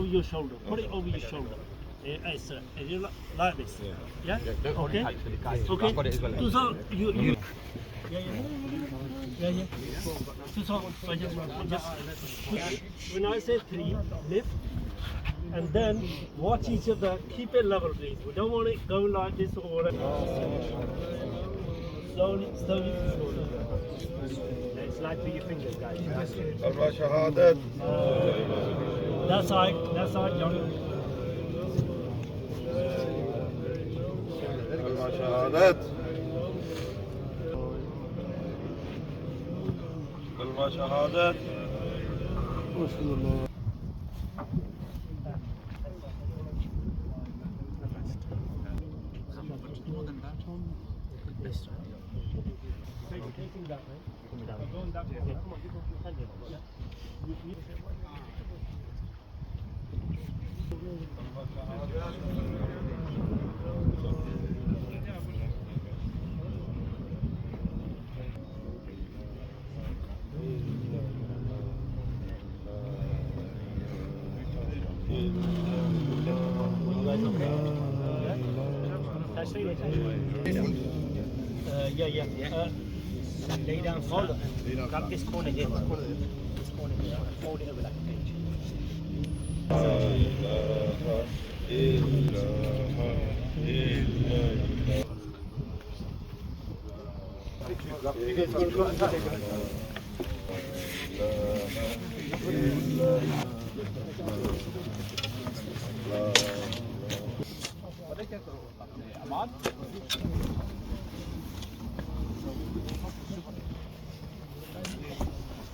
Your shoulder. Put it over your shoulder. Like this. Yeah. Okay. Okay. Two so you. Yeah. Two so just when I say three, lift, and then watch each other. Keep it level, please. We don't want it going like this or slowly. Slide through your fingers, guys. That side, John. شهادات كلمة شهادات Lay down flat. Grab this corner here. This corner here. Hold it over that page.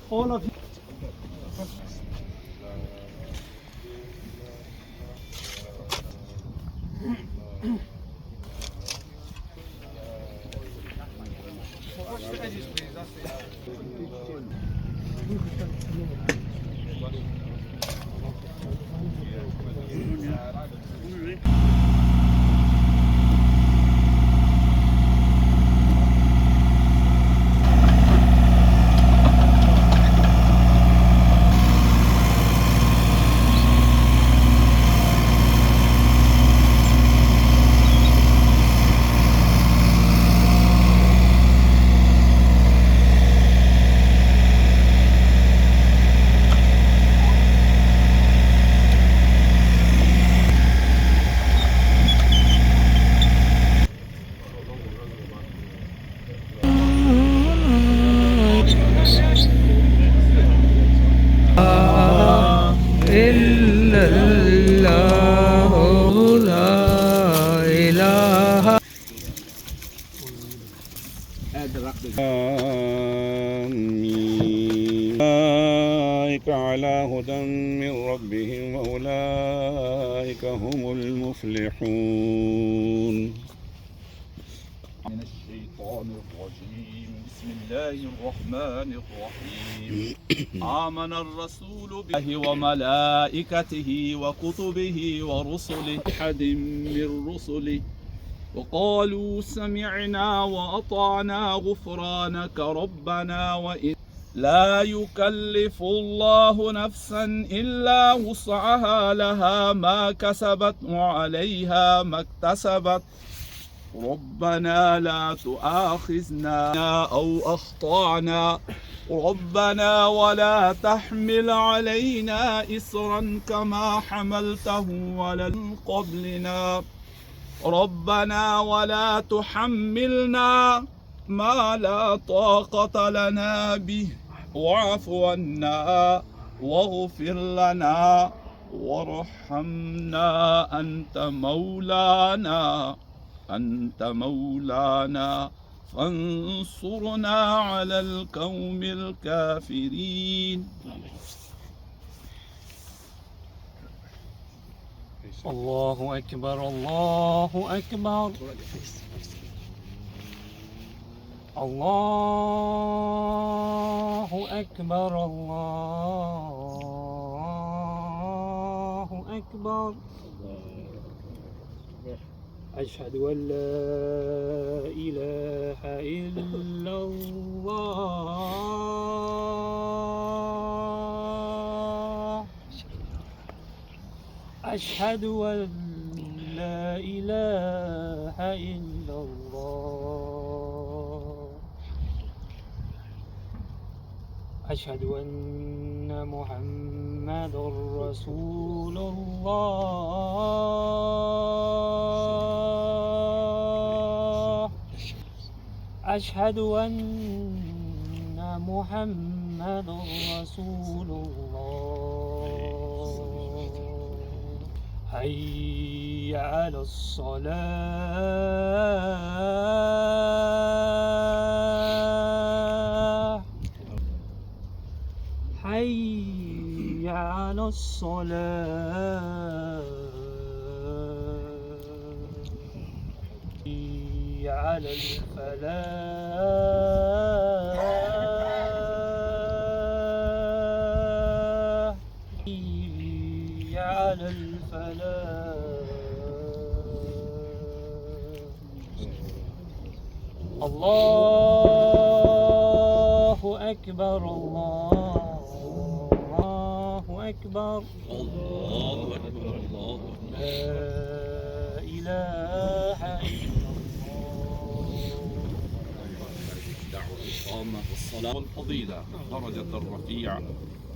All of you. أولئك على هدى من ربهم وأولئك هم المفلحون. من الشيطان الرجيم. بسم الله الرحمن الرحيم. آمن الرسول بالله وملائكته وكتبه ورسله أحد من رسله وقالوا سمعنا وأطعنا غفرانك ربنا وإن لا يكلف الله نفسا إلا وسعها لها ما كسبت وعليها ما اكتسبت ربنا لا تؤاخذنا أو أخطأنا ربنا ولا تحمل علينا إصرا كما حملته على قبلنا ربنا ولا تحملنا ما لا طاقة لنا به واعف عنا واغفر لنا وارحمنا أنت مولانا فانصرنا على القوم الكافرين. الله أكبر الله أكبر الله أكبر الله أكبر. أشهد أن لا إله إلا الله. أشهد أن لا إله إلا الله أشهد أن محمد رسول الله أشهد أن محمد رسول الله حي على الصلاة حي على الصلاة حي على الفلاح حي على الفلاح الله أكبر الله أكبر الله أكبر الله لا إله إلا الله دعوة الإقامة والصلاة والفضيلة درجة الرفيع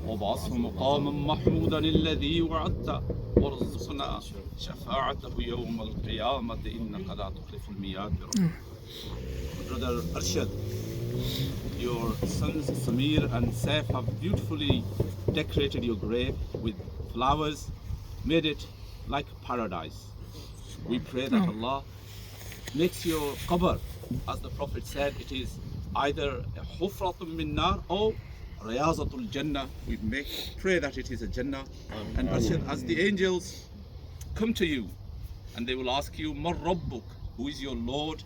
وابعثه مقاما محمودا الذي وعدته وارزقنا شفاعته يوم القيامة إنك لا تخلف الميعاد. Brother Arshad, your sons Samir and Saif have beautifully decorated your grave with flowers, made it like paradise. We pray that Allah makes your qabr, as the Prophet said, it is either a hufratun min nar or rayazatul jannah. We pray that it is a jannah. And Arshad, as the angels come to you and they will ask you, Mar Rabbuk, who is your Lord?